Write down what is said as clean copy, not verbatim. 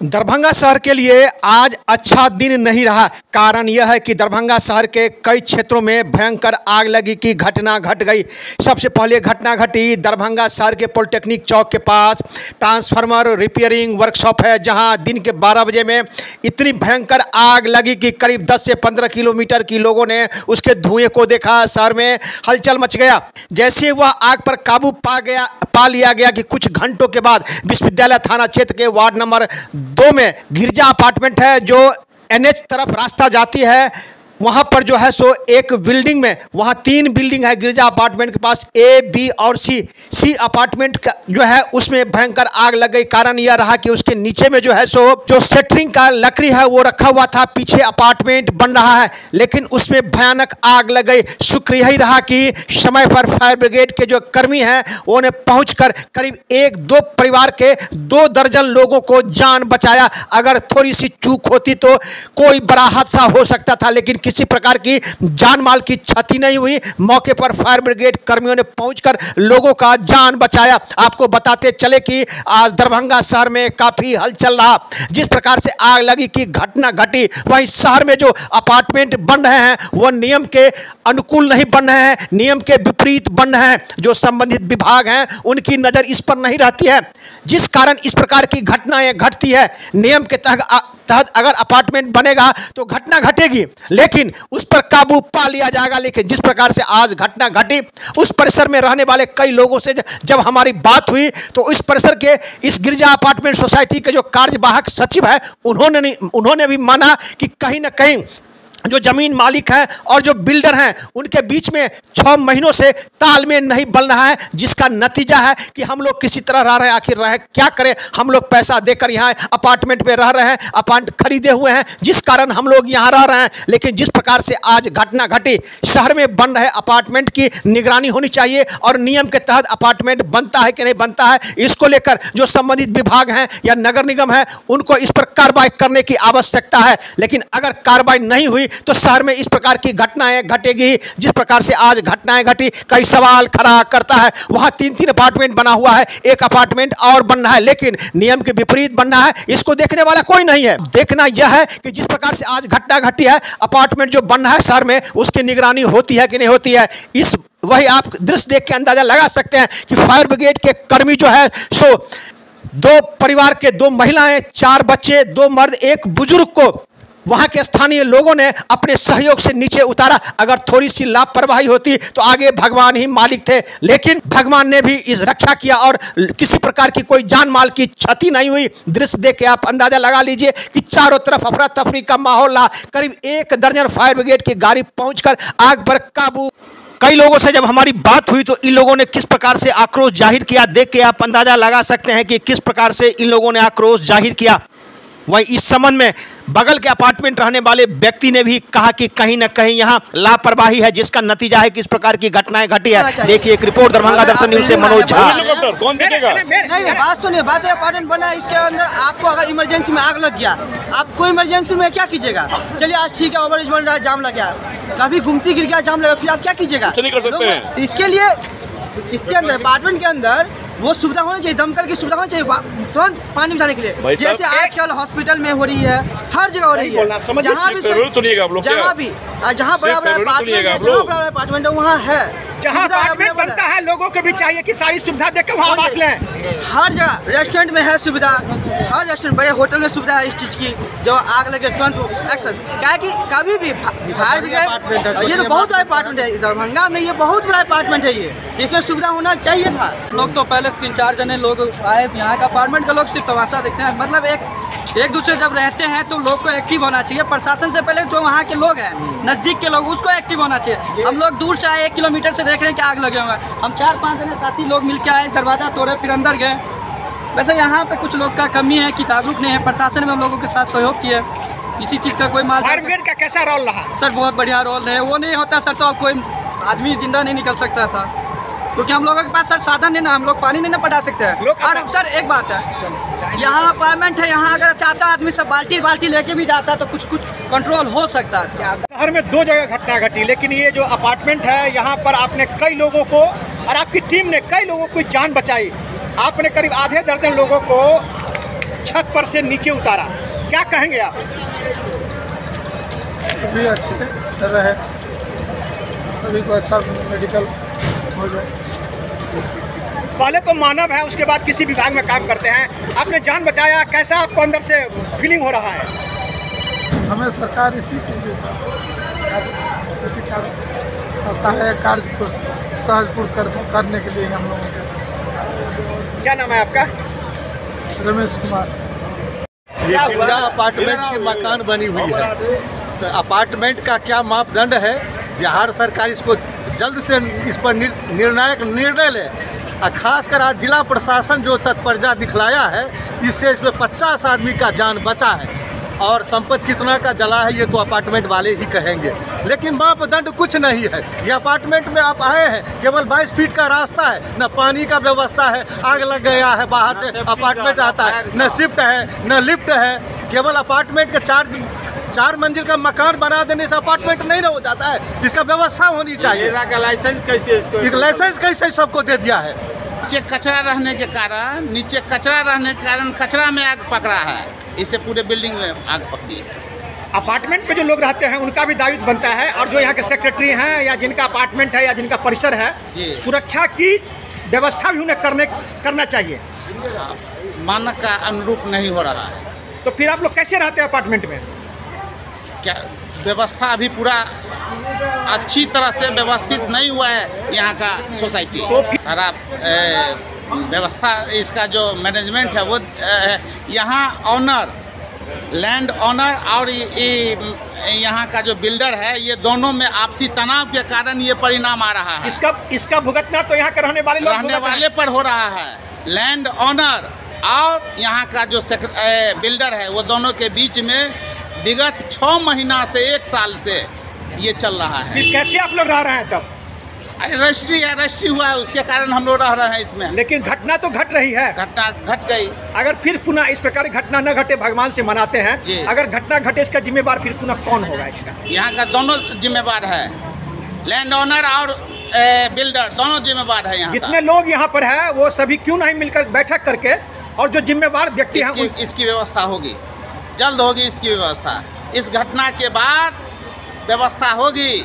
दरभंगा शहर के लिए आज अच्छा दिन नहीं रहा। कारण यह है कि दरभंगा शहर के कई क्षेत्रों में भयंकर आग लगी की घटना घट गई। सबसे पहले घटना घटी दरभंगा शहर के पॉलिटेक्निक चौक के पास ट्रांसफार्मर रिपेयरिंग वर्कशॉप है, जहां दिन के 12 बजे में इतनी भयंकर आग लगी कि करीब 10 से 15 किलोमीटर की लोगों ने उसके धुएं को देखा। शहर में हलचल मच गया। जैसे वह आग पर काबू पा लिया गया कि कुछ घंटों के बाद विश्वविद्यालय थाना क्षेत्र के वार्ड नंबर 2 में गिरजा अपार्टमेंट है, जो एनएच तरफ रास्ता जाती है, वहां पर जो है सो एक बिल्डिंग में, वहां 3 बिल्डिंग है गिरजा अपार्टमेंट के पास, ए, बी और सी अपार्टमेंट का जो है उसमें भयंकर आग लग गई। कारण यह रहा कि उसके नीचे में जो है सो जो सेटरिंग का लकड़ी है वो रखा हुआ था, पीछे अपार्टमेंट बन रहा है, लेकिन उसमें भयानक आग लग गई। शुक्र यही रहा कि समय पर फायर ब्रिगेड के जो कर्मी हैं उन्होंने पहुंचकर करीब 1-2 परिवार के 2 दर्जन लोगों को जान बचाया। अगर थोड़ी सी चूक होती तो कोई बड़ा हादसा हो सकता था, लेकिन किसी प्रकार की जान माल की क्षति नहीं हुई। मौके पर फायर ब्रिगेड कर्मियों ने पहुंचकर लोगों का जान बचाया। आपको बताते चले कि आज दरभंगा शहर में काफी हलचल रहा। जिस प्रकार से आग लगी की घटना घटी, वहीं शहर में जो अपार्टमेंट बन रहे हैं वह नियम के अनुकूल नहीं बन रहे हैं, नियम के विपरीत बन रहे हैं। जो संबंधित विभाग हैं उनकी नजर इस पर नहीं रहती है, जिस कारण इस प्रकार की घटनाएं घटती है। नियम के तहत अगर अपार्टमेंट बनेगा तो घटना घटेगी, लेकिन उस पर काबू पा लिया जाएगा। लेकिन जिस प्रकार से आज घटना घटी, उस परिसर में रहने वाले कई लोगों से जब हमारी बात हुई तो इस परिसर के इस गिरजा अपार्टमेंट सोसाइटी के जो कार्यवाहक सचिव है उन्होंने भी माना कि कहीं ना कहीं जो जमीन मालिक हैं और जो बिल्डर हैं उनके बीच में 6 महीनों से तालमेल नहीं बन रहा है, जिसका नतीजा है कि हम लोग किसी तरह रह रहे हैं। आखिर रहे क्या करें, हम लोग पैसा देकर यहाँ अपार्टमेंट पे रह रहे हैं, अपार्टमेंट खरीदे हुए हैं, जिस कारण हम लोग यहाँ रह रहे हैं। लेकिन जिस प्रकार से आज घटना घटी, शहर में बन रहे अपार्टमेंट की निगरानी होनी चाहिए और नियम के तहत अपार्टमेंट बनता है कि नहीं बनता है, इसको लेकर जो संबंधित विभाग हैं या नगर निगम है उनको इस पर कार्रवाई करने की आवश्यकता है। लेकिन अगर कार्रवाई नहीं हुई तो शहर में इस प्रकार की घटनाएं घटेगी। जिस प्रकार से आज घटनाएं घटी, कई सवाल खड़ा करता है। वहां 3-3 अपार्टमेंट बना हुआ है, एक अपार्टमेंट और बन रहा है, लेकिन नियम के विपरीत बन रहा है। इसको देखने वाला कोई नहीं है। देखना यह है कि जिस प्रकार से आज घटना घटी है, अपार्टमेंट जो बन रहा है शहर में, उसकी निगरानी होती है कि नहीं होती है। वही आप दृश्य देख के अंदाजा लगा सकते हैं कि फायर ब्रिगेड के कर्मी जो है सो 2 परिवार के 2 महिलाएं, 4 बच्चे, 2 मर्द, 1 बुजुर्ग को वहां के स्थानीय लोगों ने अपने सहयोग से नीचे उतारा। अगर थोड़ी सी लापरवाही होती तो आगे भगवान ही मालिक थे, लेकिन भगवान ने भी इस रक्षा किया और किसी प्रकार की कोई जान माल की क्षति नहीं हुई। दृश्य देख के आप अंदाजा लगा लीजिए कि चारों तरफ अफरा तफरी का माहौल रहा। करीब 1 दर्जन फायर ब्रिगेड की गाड़ी पहुंचकर आग पर काबू। कई लोगों से जब हमारी बात हुई तो इन लोगों ने किस प्रकार से आक्रोश जाहिर किया, देख के आप अंदाजा लगा सकते हैं कि किस प्रकार से इन लोगों ने आक्रोश जाहिर किया। वहीं इस संबंध में बगल के अपार्टमेंट रहने वाले व्यक्ति ने भी कहा कि कहीं न कहीं यहाँ लापरवाही है, जिसका नतीजा है कि इस प्रकार की घटनाएं घटी है। देखिए एक रिपोर्ट दरभंगा दर्शन न्यूज से मनोज झा। कौन देखेगा? नहीं, बात सुनिए, बात है अपार्टमेंट बना, इसके अंदर आपको अगर इमरजेंसी में आग लग गया, आपको इमरजेंसी में क्या कीजिएगा? चलिए आज ठीक है, ओवरब्रिज बन रहा है, जाम लग गया, कभी घूमती गिर गया, जाम लगा, फिर आप क्या कीजिएगा? नहीं कर सकते हैं। तो इसके लिए इसके अंदर अपार्टमेंट के अंदर वो सुविधा होनी चाहिए, दमकल की सुविधा होनी चाहिए तुरंत पानी उठाने के लिए, जैसे आजकल हॉस्पिटल में हो रही है, हर जगह हो रही है। जहाँ भी जहाँ बड़ा बड़ा अपार्टमेंट है वहाँ है, जहाँ अपार्टमेंट बनता है लोगों को भी चाहिए कि सारी सुविधा देकर वहाँ आवास लें। हर जगह रेस्टोरेंट में है सुविधा, हर रेस्टोरेंट, बड़े होटल में सुविधा है इस चीज़ की। जो आग लगे तुरंत एक्शन, क्या कि कभी भी फायर ब्रिगेड, ये तो बहुत बड़ा अपार्टमेंट है दरभंगा में, ये बहुत बड़ा अपार्टमेंट है, ये इसमें सुविधा होना चाहिए था। लोग तो पहले 3-4 जने लोग आए, यहाँ का अपार्टमेंट का लोग सिर्फ तमाशा देखते हैं। मतलब एक दूसरे जब रहते हैं तो लोग को एक्टिव होना चाहिए। प्रशासन से पहले जो वहाँ के लोग हैं, नज़दीक के लोग, उसको एक्टिव होना चाहिए। हम लोग दूर से आए, 1 किलोमीटर से देख रहे हैं कि आग लगे हुए हैं। हम 4-5 जने साथी लोग मिलकर आए, दरवाज़ा तोड़े, फिर अंदर गए। वैसे यहाँ पे कुछ लोग का कमी है कि जागरूक नहीं है। प्रशासन में हम लोगों के साथ सहयोग किए, किसी चीज़ का कोई माल। फायर ब्रिगेड का कैसा रोल रहा? सर बहुत बढ़िया रोल है। वो नहीं होता सर तो अब कोई आदमी जिंदा नहीं निकल सकता था, क्योंकि हम लोगों के पास सर साधन नहीं ना, हम लोग पानी नहीं ना पटा सकते हैं। और सर एक बात है, यहाँ अपार्टमेंट है, यहाँ अगर चाहता आदमी सब बाल्टी लेके भी जाता तो कुछ कंट्रोल हो सकता है। शहर में 2 जगह घटना घटी, लेकिन ये जो अपार्टमेंट है यहाँ पर आपने कई लोगों को और आपकी टीम ने कई लोगों की जान बचाई। आपने करीब आधे दर्जन लोगों को छत पर से नीचे उतारा, क्या कहेंगे आप? सभी अच्छे रहे, सभी को अच्छा मेडिकल हो जाए। पहले तो मानव है, उसके बाद किसी विभाग में काम करते हैं, आपने जान बचाया, कैसा आपको अंदर से फीलिंग हो रहा है? हमें सरकार इसी सहायक कार्य को सहजपूर्ण करने के लिए हम लोगों के। क्या नाम है आपका? रमेश कुमार। ये पूरा अपार्टमेंट की मकान बनी हुई है, तो अपार्टमेंट का क्या मापदंड है, बिहार सरकार इसको जल्द से इस पर निर्णायक निर्णय ले। खासकर आज जिला प्रशासन जो तत्परता दिखलाया है, इससे इसमें 50 आदमी का जान बचा है और संपत्ति कितना का जला है ये तो अपार्टमेंट वाले ही कहेंगे, लेकिन मापदंड कुछ नहीं है। ये अपार्टमेंट में आप आए हैं, केवल 22 फीट का रास्ता है, न पानी का व्यवस्था है, आग लग गया है, बाहर से अपार्टमेंट आता है, न शिफ्ट है न लिफ्ट है। केवल अपार्टमेंट के चार मंजिल का मकान बना देने से अपार्टमेंट नहीं हो जाता है, इसका व्यवस्था होनी चाहिए। लाइसेंस कैसे इसको लाइसेंस कैसे सबको दे दिया है? नीचे कचरा रहने के कारण कचरा में आग पकड़ा है, इससे पूरे बिल्डिंग में आग पकड़ी है। अपार्टमेंट में जो लोग रहते हैं उनका भी दायित्व बनता है, और जो यहाँ के सेक्रेटरी हैं या जिनका अपार्टमेंट है या जिनका परिसर है, सुरक्षा की व्यवस्था भी उन्हें करना चाहिए। मानक का अनुरूप नहीं हो रहा है। तो फिर आप लोग कैसे रहते हैं अपार्टमेंट में? क्या व्यवस्था अभी पूरा अच्छी तरह से व्यवस्थित नहीं हुआ है यहाँ का सोसाइटी। सारा व्यवस्था, इसका जो मैनेजमेंट है वो यहाँ ऑनर, लैंड ऑनर और यहाँ का जो बिल्डर है, ये दोनों में आपसी तनाव के कारण ये परिणाम आ रहा है। इसका भुगतना तो यहाँ के रहने वाले पर हो रहा है। लैंड ऑनर और यहाँ का जो बिल्डर है, वो दोनों के बीच में विगत 6 महीना से 1 साल से ये चल रहा है। फिर कैसे आप लोग रह रहे हैं तब? अरे रजिस्ट्री हुआ है, उसके कारण हम लोग रह रहे हैं इसमें। लेकिन घटना तो घट रही है। घटना घट गई। अगर फिर पुनः इस प्रकार की घटना न घटे, भगवान से मनाते हैं, अगर घटना घटे इसका जिम्मेवार फिर पुनः कौन होगा इसका? यहाँ का दोनों जिम्मेवार है, लैंड ओनर और बिल्डर दोनों जिम्मेवार है। यहाँ जितने लोग यहाँ पर है वो सभी क्यों नहीं मिलकर बैठक करके, और जो जिम्मेवार व्यक्ति हैं इसकी व्यवस्था होगी, जल्द होगी इसकी व्यवस्था। इस घटना के बाद व्यवस्था होगी।